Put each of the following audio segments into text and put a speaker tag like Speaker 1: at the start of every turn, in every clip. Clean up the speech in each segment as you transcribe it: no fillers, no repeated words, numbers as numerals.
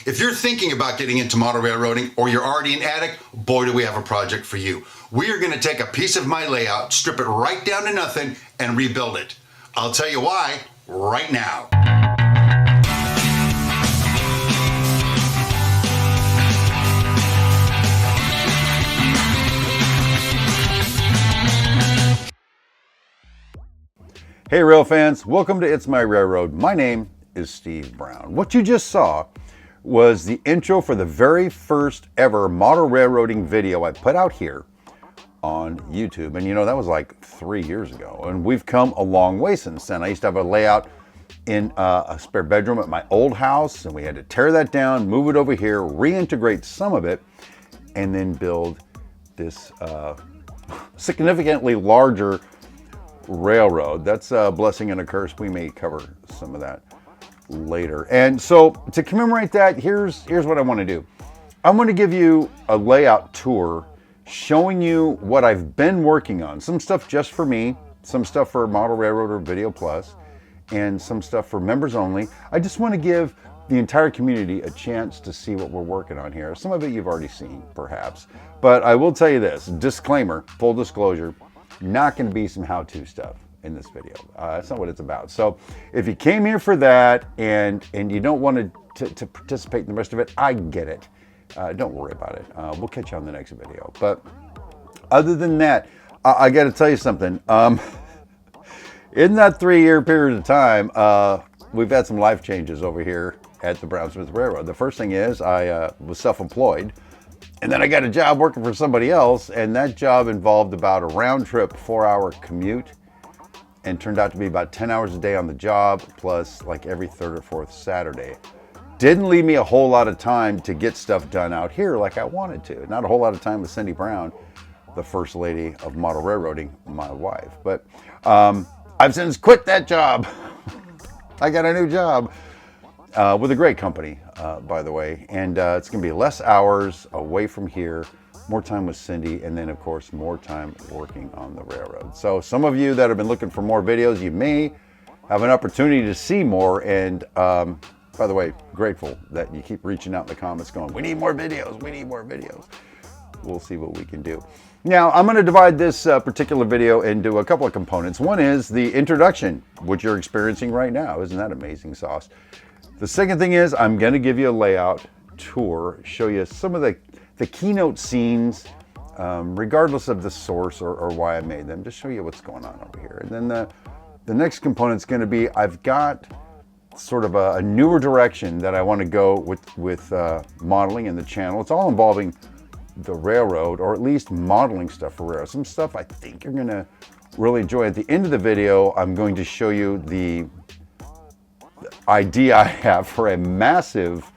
Speaker 1: If you're thinking about getting into model railroading or you're already an addict, boy, do we have a project for you. We are going to take a piece of my layout, strip it right down to nothing, and rebuild it. I'll tell you why right now.
Speaker 2: Hey rail fans, welcome to It's My Railroad. My name is Steve Brown. What you just saw was the intro for the very first ever model railroading video I put out here on YouTube. And you know, that was like 3 years ago. And we've come a long way since then. I used to have a layout in a spare bedroom at my old house, and we had to tear that down, move it over here, reintegrate some of it, and then build this significantly larger railroad. That's a blessing and a curse. We may cover some of that later. And so to commemorate that, here's what I want to do. I'm going to give you a layout tour showing you what I've been working on. Some stuff just for me, some stuff for Model Railroader Video Plus, and some stuff for members only. I just want to give the entire community a chance to see what we're working on here. Some of it you've already seen, perhaps. But I will tell you this, disclaimer, full disclosure, not going to be some how-to stuff in this video. That's not what it's about. So if you came here for that and you don't want to participate in the rest of it, I get it. Don't worry about it. We'll catch you on the next video. But other than that, I got to tell you something. In that 3-year period of time, we've had some life changes over here at the Brownsmith Railroad. The first thing is I was self-employed. And then I got a job working for somebody else, and that job involved about a round trip 4-hour commute and turned out to be about 10 hours a day on the job, plus like every third or fourth Saturday. Didn't leave me a whole lot of time to get stuff done out here like I wanted to. Not a whole lot of time with Cindy Brown, the first lady of model railroading, my wife. But I've since quit that job. I got a new job. With a great company, by the way, and it's going to be less hours away from here, more time with Cindy, and then of course more time working on the railroad. So some of you that have been looking for more videos, you may have an opportunity to see more, and by the way, grateful that you keep reaching out in the comments going, we need more videos, we need more videos. We'll see what we can do. Now, I'm going to divide this particular video into a couple of components. One is the introduction, which you're experiencing right now. Isn't that amazing sauce? The second thing is I'm going to give you a layout tour, show you some of the keynote scenes, regardless of the source or why I made them, just show you what's going on over here. And then the next component is going to be, I've got sort of a newer direction that I want to go with modeling in the channel. It's all involving the railroad, or at least modeling stuff for railroad. Some stuff I think you're going to really enjoy. At the end of the video, I'm going to show you the idea I have for a massive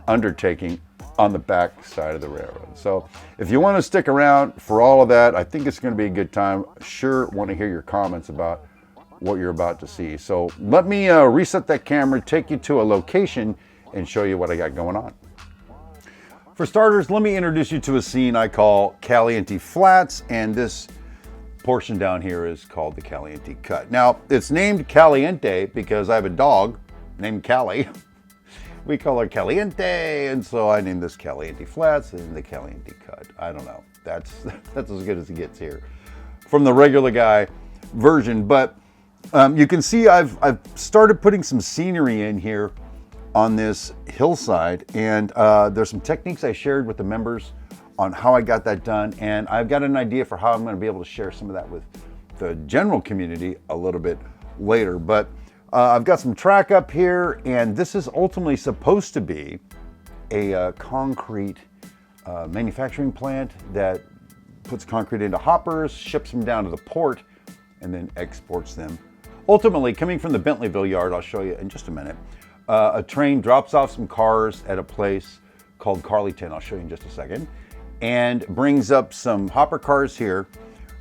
Speaker 2: undertaking on the back side of the railroad. So if you want to stick around for all of that, I think it's going to be a good time. Sure want to hear your comments about what you're about to see. So let me reset that camera, take you to a location, and show you what I got going on. For starters, let me introduce you to a scene I call Caliente Flats, and this portion down here is called the Caliente Cut. Now, it's named Caliente because I have a dog named Callie. We call her Caliente, and so I named this Caliente Flats and the Caliente Cut. I don't know. That's as good as it gets here from the regular guy version. But you can see I've started putting some scenery in here on this hillside, and there's some techniques I shared with the members on how I got that done, and I've got an idea for how I'm going to be able to share some of that with the general community a little bit later. But I've got some track up here, and this is ultimately supposed to be a concrete manufacturing plant that puts concrete into hoppers, ships them down to the port, and then exports them. Ultimately, coming from the Bentleyville yard, I'll show you in just a minute, a train drops off some cars at a place called Carlyton, I'll show you in just a second, and brings up some hopper cars here,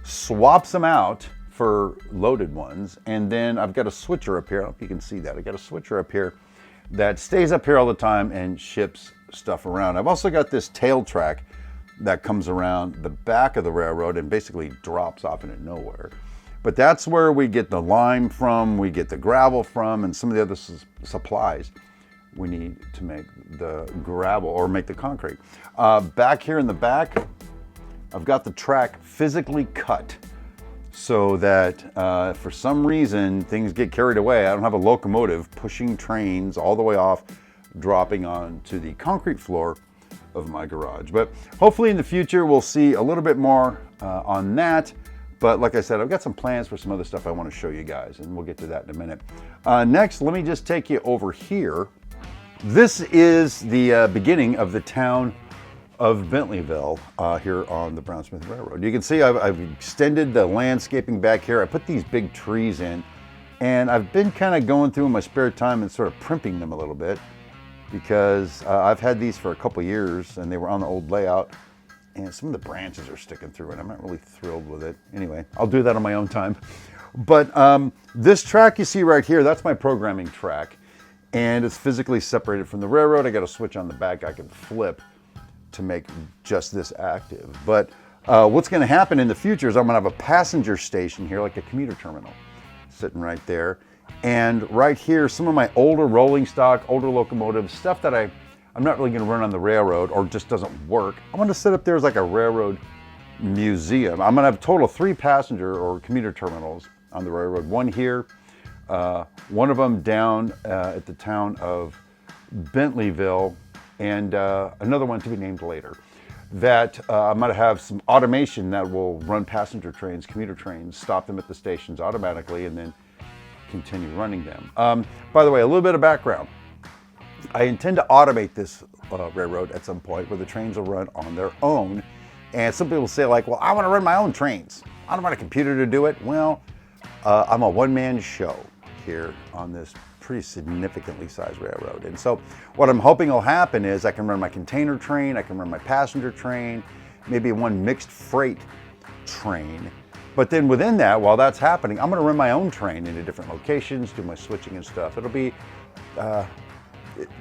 Speaker 2: swaps them out for loaded ones, and then I've got a switcher up here. I don't know if you can see that. I got a switcher up here that stays up here all the time and ships stuff around. I've also got this tail track that comes around the back of the railroad and basically drops off into nowhere. But that's where we get the lime from, we get the gravel from, and some of the other supplies we need to make the gravel or make the concrete. Back here in the back, I've got the track physically cut so that for some reason things get carried away. I don't have a locomotive pushing trains all the way off, dropping onto the concrete floor of my garage. But hopefully in the future we'll see a little bit more on that. But like I said, I've got some plans for some other stuff I want to show you guys, and we'll get to that in a minute. Next, let me just take you over here. This is the beginning of the town of Bentleyville here on the Brown-Smith Railroad. You can see I've extended the landscaping back here. I put these big trees in, and I've been kind of going through in my spare time and sort of primping them a little bit, because I've had these for a couple years and they were on the old layout, and some of the branches are sticking through and I'm not really thrilled with it. Anyway, I'll do that on my own time. But this track you see right here, that's my programming track, and it's physically separated from the railroad. I got a switch on the back I can flip to make just this active. But what's going to happen in the future is I'm going to have a passenger station here, like a commuter terminal, sitting right there. And right here, some of my older rolling stock, older locomotives, stuff that I'm not really going to run on the railroad or just doesn't work. I'm going to sit up there as like a railroad museum. I'm going to have a total of 3 passenger or commuter terminals on the railroad. One here, one of them down at the town of Bentleyville, and another one to be named later. That I'm going to have some automation that will run passenger trains, commuter trains, stop them at the stations automatically, and then continue running them. By the way, a little bit of background. I intend to automate this railroad at some point where the trains will run on their own. And some people say like, well, I want to run my own trains. I don't want a computer to do it. Well, I'm a one-man show here on this pretty significantly sized railroad. And so what I'm hoping will happen is I can run my container train, I can run my passenger train, maybe one mixed freight train. But then within that, while that's happening, I'm going to run my own train into different locations, do my switching and stuff. It'll be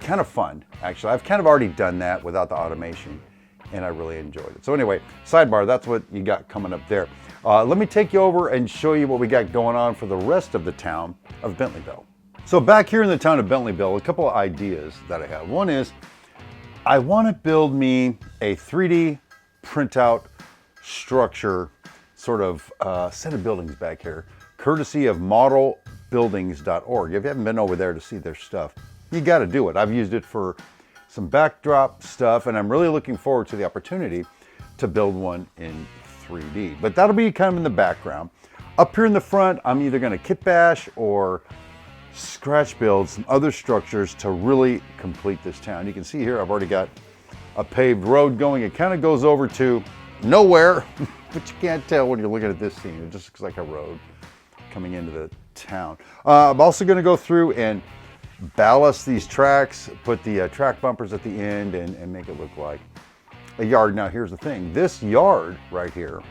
Speaker 2: kind of fun, actually. I've kind of already done that without the automation, and I really enjoyed it. So anyway, sidebar, that's what you got coming up there. Let me take you over and show you what we got going on for the rest of the town of Bentleyville. So back here in the town of Bentleyville, a couple of ideas that I have. One is I want to build me a 3D printout structure, sort of set of buildings back here, courtesy of modelbuildings.org. If you haven't been over there to see their stuff, you got to do it. I've used it for some backdrop stuff, and I'm really looking forward to the opportunity to build one in 3D. But that'll be kind of in the background. Up here in the front, I'm either going to kit bash or scratch build some other structures to really complete this town. You can see here I've already got a paved road going. It kind of goes over to nowhere, but you can't tell when you're looking at this scene. It just looks like a road coming into the town. I'm also going to go through and ballast these tracks, put the track bumpers at the end, and make it look like a yard. Now here's the thing. This yard right here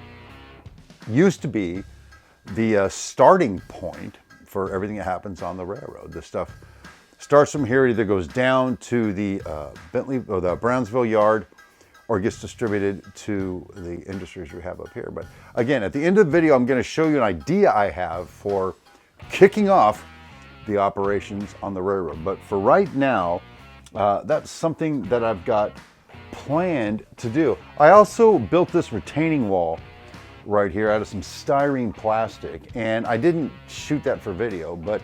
Speaker 2: used to be the starting point for everything that happens on the railroad. This stuff starts from here, it either goes down to the Bentley or the Brownsville yard, or gets distributed to the industries we have up here. But again, at the end of the video, I'm going to show you an idea I have for kicking off the operations on the railroad. But for right now, that's something that I've got planned to do. I also built this retaining wall right here out of some styrene plastic, and I didn't shoot that for video, but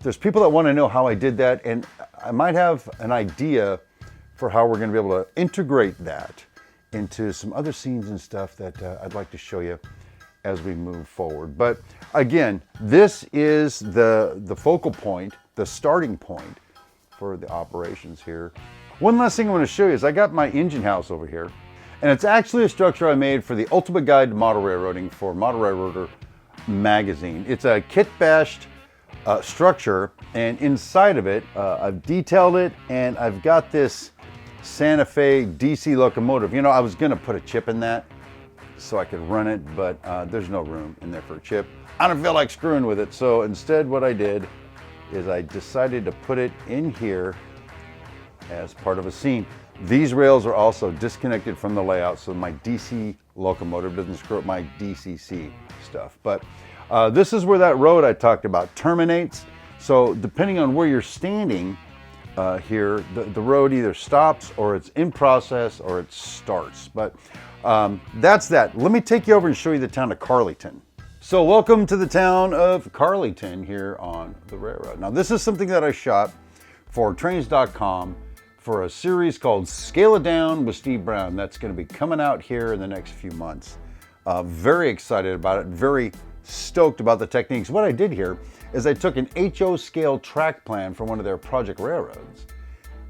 Speaker 2: there's people that want to know how I did that, and I might have an idea for how we're going to be able to integrate that into some other scenes and stuff that I'd like to show you as we move forward. But again, this is the focal point, the starting point for the operations here. One last thing I want to show you is I got my engine house over here, and it's actually a structure I made for the Ultimate Guide to Model Railroading for Model Railroader magazine. It's a kit bashed structure, and inside of it, I've detailed it, and I've got this Santa Fe DC locomotive. You know, I was gonna put a chip in that so I could run it, but there's no room in there for a chip. I don't feel like screwing with it, so instead what I did is I decided to put it in here as part of a scene. These rails are also disconnected from the layout, so my DC locomotive doesn't screw up my DCC stuff. But this is where that road I talked about terminates. So depending on where you're standing, here. The road either stops or it's in process or it starts. But that's that. Let me take you over and show you the town of Carleton. So welcome to the town of Carleton here on the railroad. Now this is something that I shot for trains.com for a series called Scale It Down with Steve Brown. That's going to be coming out here in the next few months. Very excited about it, very stoked about the techniques. What I did here is I took an HO scale track plan from one of their project railroads,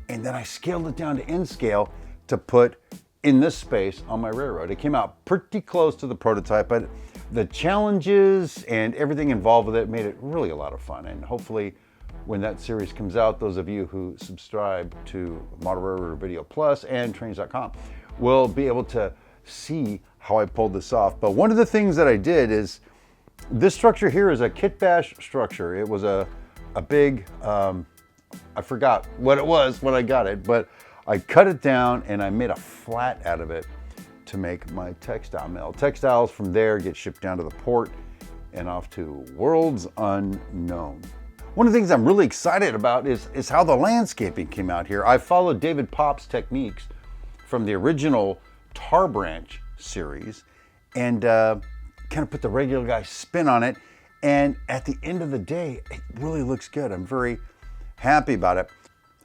Speaker 2: and then I scaled it down to N scale to put in this space on my railroad. It came out pretty close to the prototype, but the challenges and everything involved with it made it really a lot of fun. And hopefully when that series comes out, those of you who subscribe to Model Railroad Video Plus and Trains.com will be able to see how I pulled this off. But one of the things that I did is, this structure here is a kit bash structure. It was a big, I forgot what it was when I got it, but I cut it down and I made a flat out of it to make my textile mill. Textiles from there get shipped down to the port and off to worlds unknown. One of the things I'm really excited about is how the landscaping came out here. I followed David Pop's techniques from the original Tar Branch series and kind of put the regular guy spin on it. And at the end of the day, it really looks good. I'm very happy about it.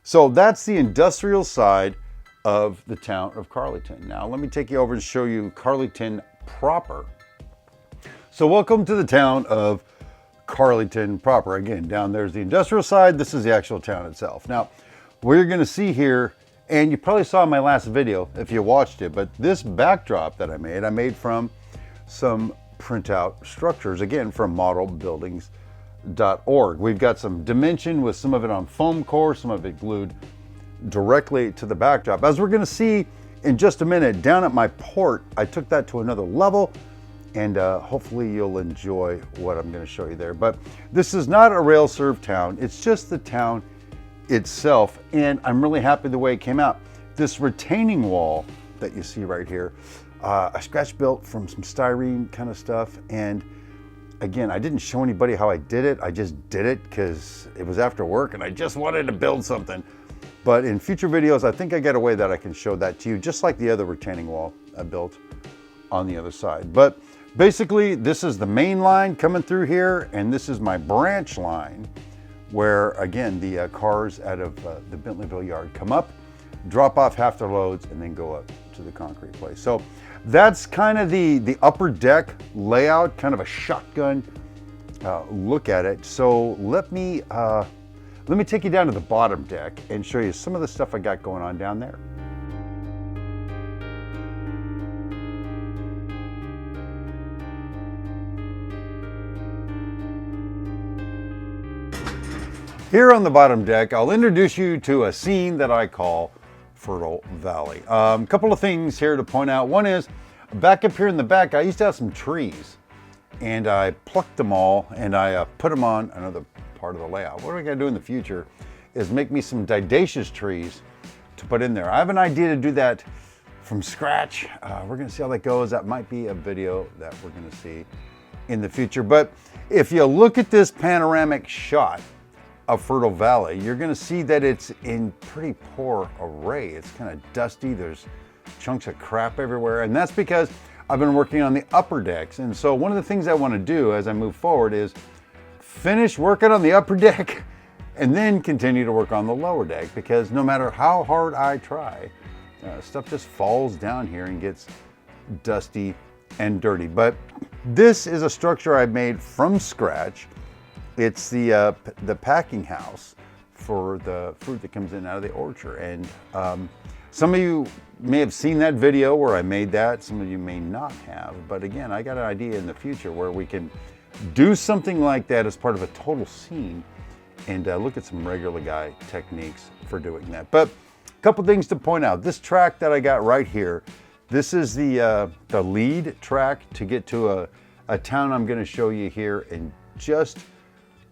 Speaker 2: So that's the industrial side of the town of Carleton. Now let me take you over and show you Carleton proper. So welcome to the town of Carleton proper. Again, down there's the industrial side. This is the actual town itself. Now, what you're gonna see here, and you probably saw in my last video if you watched it, but this backdrop that I made from some printout structures, again, from modelbuildings.org. We've got some dimension with some of it on foam core, some of it glued directly to the backdrop. As we're gonna see in just a minute, down at my port, I took that to another level, and hopefully you'll enjoy what I'm gonna show you there. But this is not a rail served town, it's just the town itself, and I'm really happy the way it came out. This retaining wall that you see right here, I scratch built from some styrene kind of stuff, and again, I didn't show anybody how I did it. I just did it because it was after work and I just wanted to build something. But in future videos, I think I got a way that I can show that to you, just like the other retaining wall I built on the other side. But basically, this is the main line coming through here, and this is my branch line, where again, the cars out of the Bentleyville yard come up, drop off half their loads, and then go up to the concrete place. So that's kind of the upper deck layout, kind of a shotgun look at it. So let me take you down to the bottom deck and show you some of the stuff I got going on down there. Here on the bottom deck, I'll introduce you to a scene that I call Fertile Valley. A couple of things here to point out. One is, back up here in the back, I used to have some trees, and I plucked them all and I put them on another part of the layout. What I gotta do in the future is make me some didaceous trees to put in there. I have an idea to do that from scratch. We're gonna see how that goes. That might be a video that we're gonna see in the future. But if you look at this panoramic shot of Fertile Valley, you're gonna see that it's in pretty poor array. It's kind of dusty, there's chunks of crap everywhere, and that's because I've been working on the upper decks. And so one of the things I wanna do as I move forward is finish working on the upper deck and then continue to work on the lower deck, because no matter how hard I try, stuff just falls down here and gets dusty and dirty. But this is a structure I made from scratch. It's the packing house for the fruit that comes in out of the orchard. And some of you may have seen that video where I made that. Some of you may not have. But again, I got an idea in the future where we can do something like that as part of a total scene and look at some regular guy techniques for doing that. But a couple things to point out. This track that I got right here, this is the lead track to get to a town I'm going to show you here in just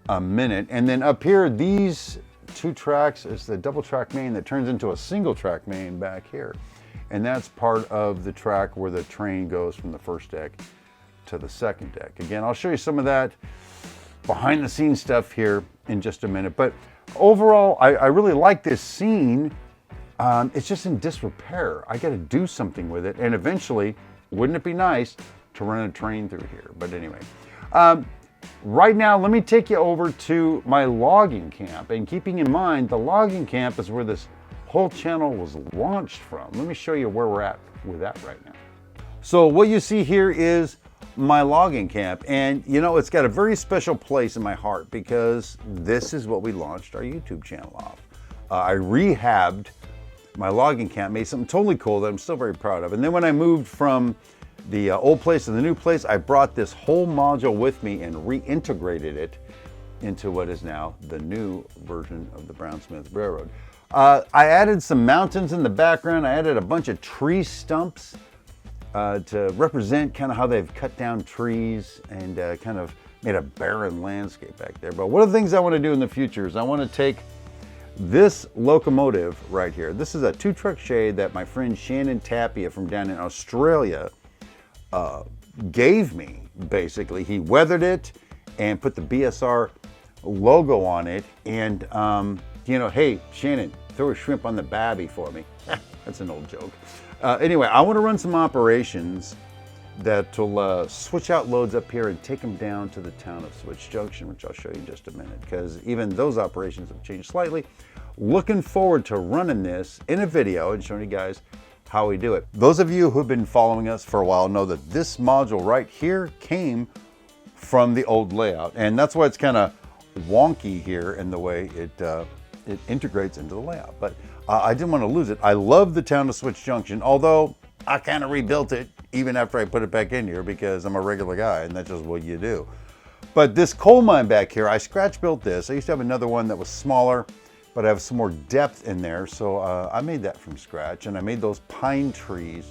Speaker 2: a minute. And then up here, these two tracks is the double track main that turns into a single track main back here. And that's part of the track where the train goes from the first deck to the second deck. Again, I'll show you some of that behind the scenes stuff here in just a minute. But overall, I really like this scene. It's just in disrepair. I got to do something with it. And eventually, wouldn't it be nice to run a train through here? But anyway, right now, let me take you over to my logging camp. And keeping in mind, the logging camp is where this whole channel was launched from. Let me show you where we're at with that right now. So what you see here is my logging camp. And you know, it's got a very special place in my heart because this is what we launched our YouTube channel off. I rehabbed my logging camp, made something totally cool that I'm still very proud of. And then when I moved from the old place to the new place, I brought this whole module with me and reintegrated it into what is now the new version of the Brown-Smith Railroad. I added some mountains in the background. I added a bunch of tree stumps to represent kind of how they've cut down trees and kind of made a barren landscape back there. But one of the things I want to do in the future is I want to take this locomotive right here. This is a 2-truck shade that my friend Shannon Tapia from down in Australia gave me, basically. He weathered it and put the BSR logo on it. And, you know, hey, Shannon, throw a shrimp on the babby for me. That's an old joke. Anyway, I want to run some operations that will switch out loads up here and take them down to the town of Switch Junction, which I'll show you in just a minute, because even those operations have changed slightly. Looking forward to running this in a video and showing you guys how we do it. Those of you who've been following us for a while know that this module right here came from the old layout, and that's why it's kind of wonky here in the way it integrates into the layout. But I didn't want to lose it. I love the town of Switch Junction, although I kind of rebuilt it even after I put it back in here because I'm a regular guy and that's just what you do. But this coal mine back here, I scratch built this. I used to have another one that was smaller, but I have some more depth in there. So I made that from scratch, and I made those pine trees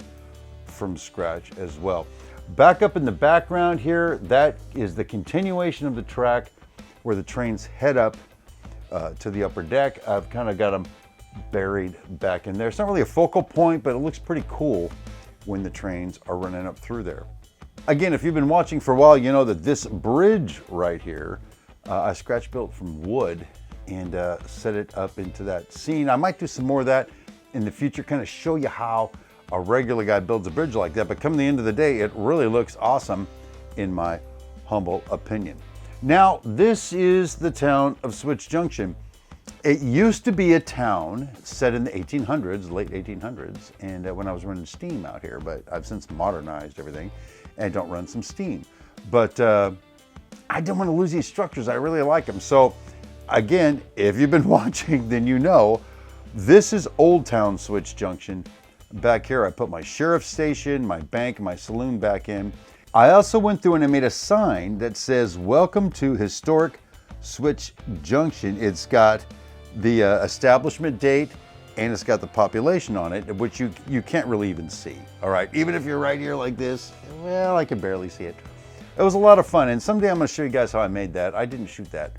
Speaker 2: from scratch as well. Back up in the background here, that is the continuation of the track where the trains head up to the upper deck. I've kind of got them buried back in there. It's not really a focal point, but it looks pretty cool when the trains are running up through there. Again, if you've been watching for a while, you know that this bridge right here, I scratch built from wood and set it up into that scene. I might do some more of that in the future, kind of show you how a regular guy builds a bridge like that. But come the end of the day, it really looks awesome in my humble opinion. Now, this is the town of Switch Junction. It used to be a town set in the 1800s, late 1800s, and when I was running steam out here, but I've since modernized everything and don't run some steam. But I didn't want to lose these structures. I really like them. So again, if you've been watching, then you know this is Old Town Switch Junction. Back here, I put my sheriff's station, my bank, my saloon back in. I also went through and I made a sign that says, "Welcome to Historic Switch Junction." It's got the establishment date and it's got the population on it, which you can't really even see. All right, even if you're right here like this, well, I can barely see it. It was a lot of fun, and someday I'm going to show you guys how I made that. I didn't shoot that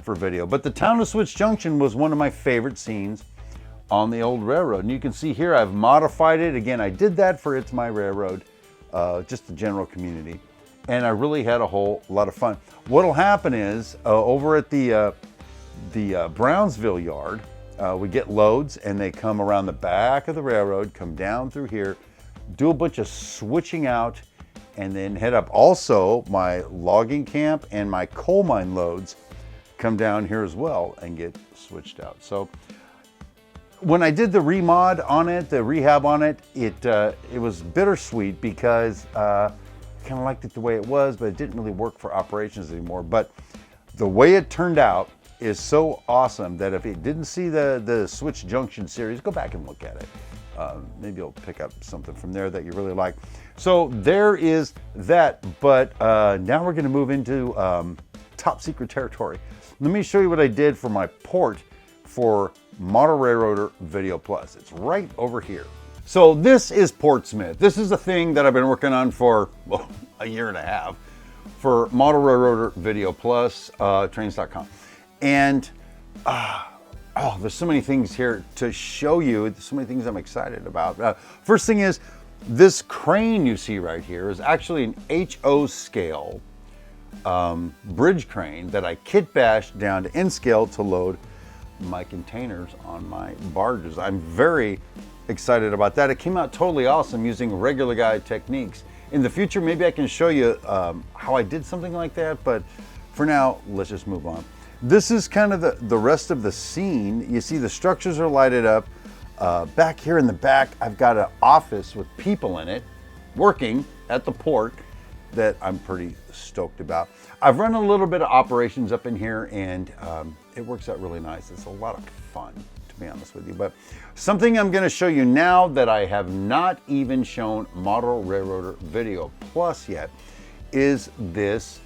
Speaker 2: for video, but the town of Switch Junction was one of my favorite scenes on the old railroad. And you can see here I've modified it. Again, I did that for It's My Railroad, just the general community, and I really had a whole lot of fun. What'll happen is over at the Brownsville yard, we get loads and they come around the back of the railroad, come down through here, do a bunch of switching out, and then head up. Also, my logging camp and my coal mine loads come down here as well and get switched out. So when I did the remod on it, the rehab on it, it was bittersweet because I kind of liked it the way it was, but it didn't really work for operations anymore. But the way it turned out is so awesome that if you didn't see the Switch Junction series, go back and look at it. Maybe you'll pick up something from there that you really like. So there is that, but now we're gonna move into top secret territory. Let me show you what I did for my port for Model Railroader Video Plus. It's right over here. So this is Portsmouth. This is a thing that I've been working on for, well, a year and a half for Model Railroader Video Plus, trains.com. And oh, there's so many things here to show you. There's so many things I'm excited about. First thing is, this crane you see right here is actually an HO scale bridge crane that I kit bashed down to N scale to load my containers on my barges. I'm very excited about that. It came out totally awesome using regular guy techniques. In the future, maybe I can show you how I did something like that, but for now, let's just move on. This is kind of the rest of the scene. You see the structures are lighted up. Back here in the back, I've got an office with people in it working at the port that I'm pretty stoked about. I've run a little bit of operations up in here, and it works out really nice. It's a lot of fun, to be honest with you. But something I'm going to show you now that I have not even shown Model Railroader Video Plus yet is this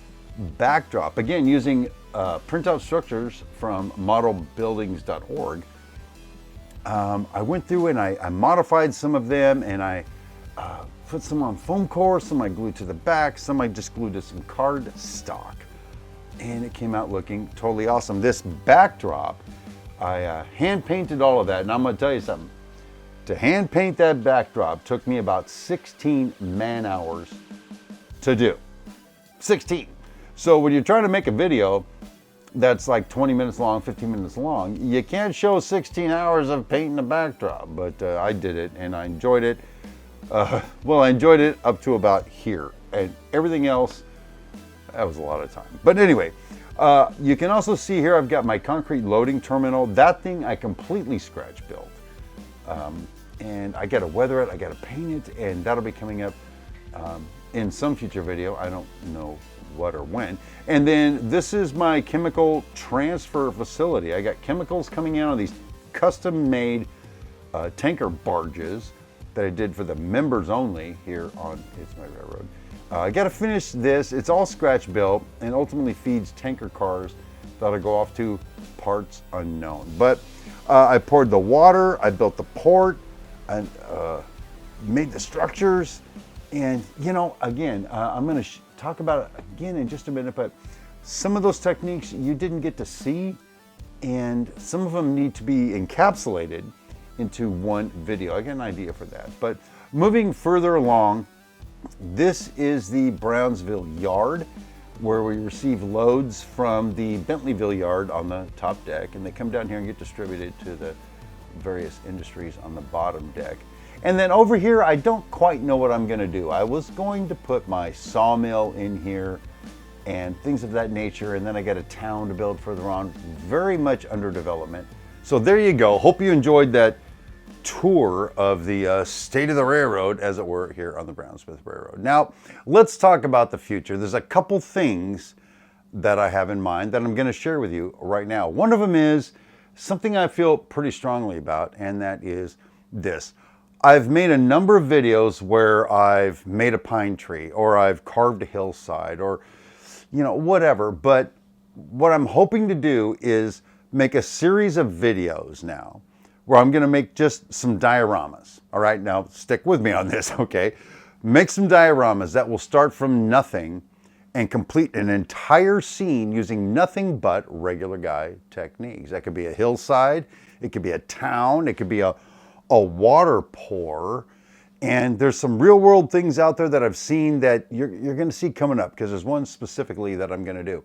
Speaker 2: backdrop. Again, using printout structures from modelbuildings.org. I went through and I modified some of them, and I put some on foam core, some I glued to the back, some I just glued to some card stock, and it came out looking totally awesome. This backdrop, I hand painted all of that, and I'm going to tell you something. To hand paint that backdrop took me about 16 man hours to do. 16. So when you're trying to make a video that's like 20 minutes long, 15 minutes long, you can't show 16 hours of painting a backdrop, but I did it and I enjoyed it. Well, I enjoyed it up to about here, and everything else, that was a lot of time. But anyway, you can also see here I've got my concrete loading terminal. That thing I completely scratch built. And I gotta weather it, I gotta paint it, and that'll be coming up in some future video. I don't know what or when. And then this is my chemical transfer facility. I got chemicals coming out of these custom made tanker barges that I did for the members only here on It's My Railroad. I got to finish this. It's all scratch built and ultimately feeds tanker cars that'll go off to parts unknown. But I poured the water, I built the port, and made the structures. And you know, again, I'm going to talk about it again in just a minute, but some of those techniques you didn't get to see, and some of them need to be encapsulated into one video. I got an idea for that. But moving further along, this is the Brownsville yard where we receive loads from the Bentleyville yard on the top deck, and they come down here and get distributed to the various industries on the bottom deck. And then over here, I don't quite know what I'm going to do. I was going to put my sawmill in here and things of that nature, and then I got a town to build further on, very much under development. So there you go. Hope you enjoyed that tour of the state of the railroad, as it were, here on the Brownsville Railroad. Now, let's talk about the future. There's a couple things that I have in mind that I'm going to share with you right now. One of them is something I feel pretty strongly about, and that is this. I've made a number of videos where I've made a pine tree, or I've carved a hillside, or, you know, whatever. But what I'm hoping to do is make a series of videos now where I'm going to make just some dioramas. All right, now stick with me on this, okay? Make some dioramas that will start from nothing and complete an entire scene using nothing but regular guy techniques. That could be a hillside, it could be a town, it could be a water pour. And there's some real world things out there that I've seen that you're going to see coming up, because there's one specifically that I'm going to do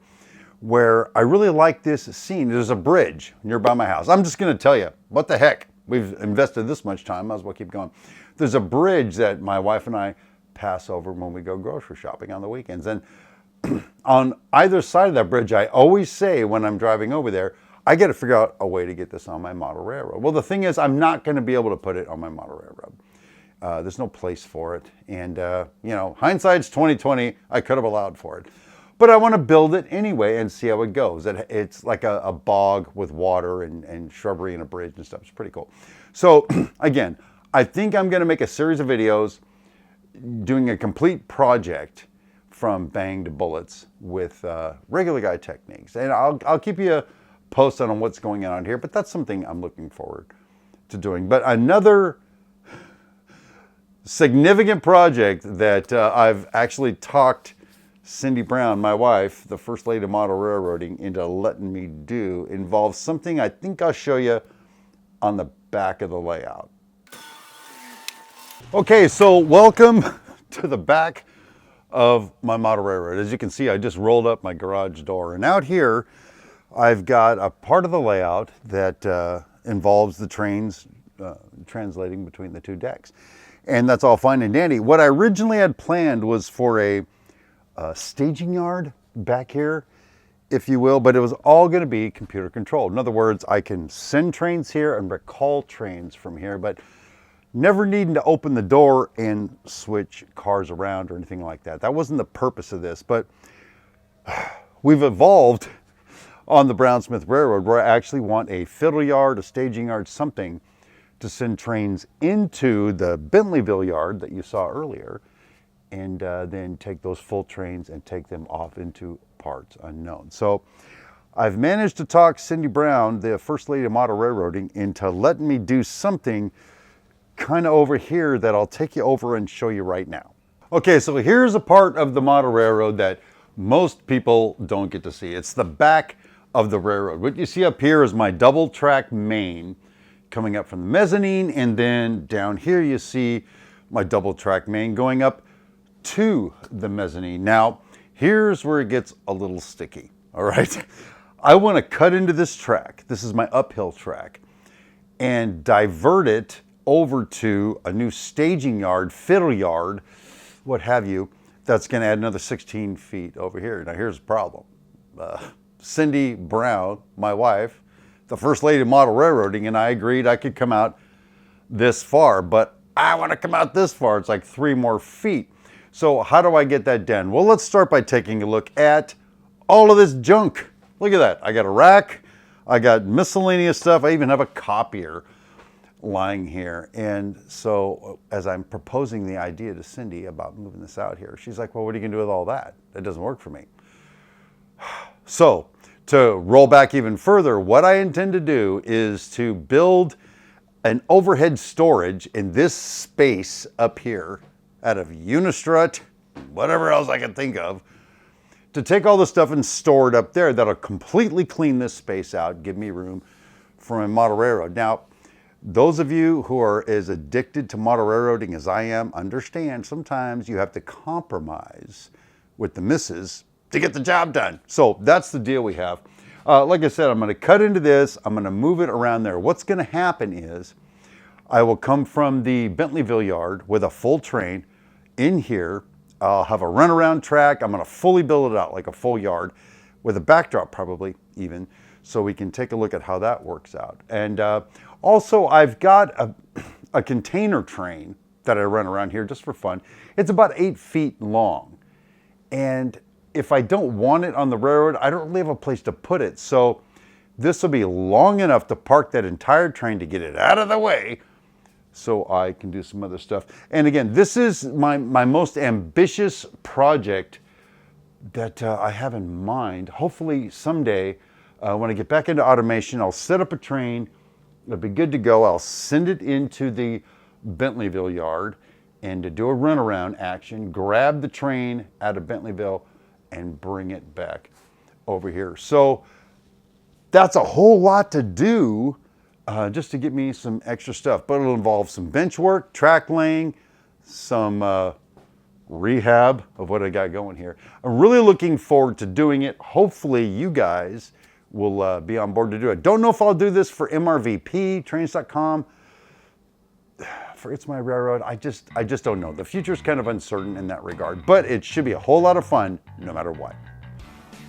Speaker 2: where I really like this scene. There's a bridge nearby my house. I'm just going to tell you, what the heck? We've invested this much time, might as well keep going. There's a bridge that my wife and I pass over when we go grocery shopping on the weekends. And on either side of that bridge, I always say when I'm driving over there, I got to figure out a way to get this on my model railroad. Well, the thing is, I'm not going to be able to put it on my model railroad. There's no place for it. And, you know, hindsight's 2020. I could have allowed for it. But I want to build it anyway and see how it goes. It's like a bog with water and shrubbery and a bridge and stuff. It's pretty cool. So, again, I think I'm going to make a series of videos doing a complete project from bang to bullets with regular guy techniques. And I'll keep you posted on what's going on here, but that's something I'm looking forward to doing. But another significant project that I've actually talked Cindy Brown, my wife, the first lady of model railroading, into letting me do involves something I think I'll show you on the back of the layout. Okay, so welcome to the back of my model railroad. As you can see, I just rolled up my garage door, and out here I've got a part of the layout that involves the trains translating between the two decks. And that's all fine and dandy. What I originally had planned was for a staging yard back here, if you will, but it was all going to be computer controlled. In other words, I can send trains here and recall trains from here, but never needing to open the door and switch cars around or anything like that. That wasn't the purpose of this, but we've evolved on the Brownsmith Railroad where I actually want a fiddle yard, a staging yard, something to send trains into the Bentleyville yard that you saw earlier, and then take those full trains and take them off into parts unknown. So I've managed to talk Cindy Brown, the First Lady of Model Railroading, into letting me do something kind of over here that I'll take you over and show you right now. Okay, so here's a part of the model railroad that most people don't get to see. It's the back of the railroad. What you see up here is my double track main coming up from the mezzanine, and then down here you see my double track main going up to the mezzanine. Now, here's where it gets a little sticky, all right? I want to cut into this track. This is my uphill track, and divert it over to a new staging yard, fiddle yard, what have you, that's going to add another 16 feet over here. Now, here's the problem. Cindy Brown, my wife, the First Lady of Model Railroading, and I agreed I could come out this far, but I want to come out this far. It's like 3 more feet. So how do I get that done? Well, let's start by taking a look at all of this junk. Look at that. I got a rack. I got miscellaneous stuff. I even have a copier lying here. And so as I'm proposing the idea to Cindy about moving this out here, she's like, well, what are you going to do with all that? That doesn't work for me. So to roll back even further, what I intend to do is to build an overhead storage in this space up here out of Unistrut, whatever else I can think of, to take all the stuff and store it up there. That'll completely clean this space out, give me room for my model railroad. Now, those of you who are as addicted to model railroading as I am, understand sometimes you have to compromise with the missus to get the job done. So that's the deal we have. Like I said, I'm going to cut into this. I'm going to move it around there. What's going to happen is I will come from the Bentleyville yard with a full train in here. I'll have a runaround track. I'm going to fully build it out like a full yard with a backdrop probably even, so we can take a look at how that works out. And also I've got a container train that I run around here just for fun. It's about 8 feet long. And if I don't want it on the railroad, I don't really have a place to put it. So this will be long enough to park that entire train to get it out of the way so I can do some other stuff. And again, this is my most ambitious project that I have in mind. Hopefully someday when I get back into automation, I'll set up a train. It'll be good to go. I'll send it into the Bentleyville yard and to do a runaround action, grab the train out of Bentleyville and bring it back over here. So that's a whole lot to do just to get me some extra stuff, but it'll involve some bench work, track laying, some rehab of what I got going here. I'm really looking forward to doing it. Hopefully you guys will be on board to do it. Don't know if I'll do this for MRVP, trains.com, for It's My Railroad. I just don't know. The future's kind of uncertain in that regard, but it should be a whole lot of fun no matter what.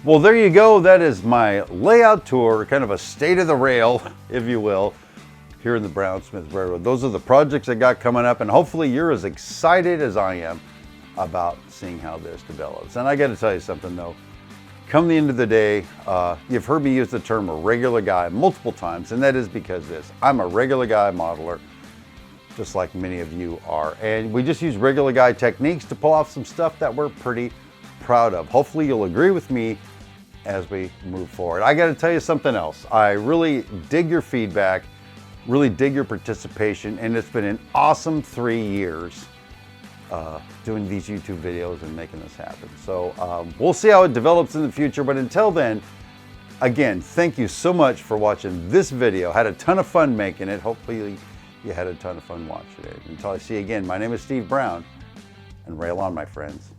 Speaker 2: Well, there you go. That is my layout tour, kind of a state of the rail, if you will, here in the Brownsmith Railroad. Those are the projects I got coming up, and hopefully you're as excited as I am about seeing how this develops. And I got to tell you something though, come the end of the day, you've heard me use the term a regular guy multiple times, and that is because I'm a regular guy modeler, just like many of you are. And we just use regular guy techniques to pull off some stuff that we're pretty proud of. Hopefully you'll agree with me as we move forward. I got to tell you something else. I really dig your feedback, really dig your participation, and it's been an awesome 3 years doing these YouTube videos and making this happen. So we'll see how it develops in the future, but until then, again, thank you so much for watching this video. Had a ton of fun making it. Hopefully you had a ton of fun watching it. Until I see you again, my name is Steve Brown, and rail on, my friends.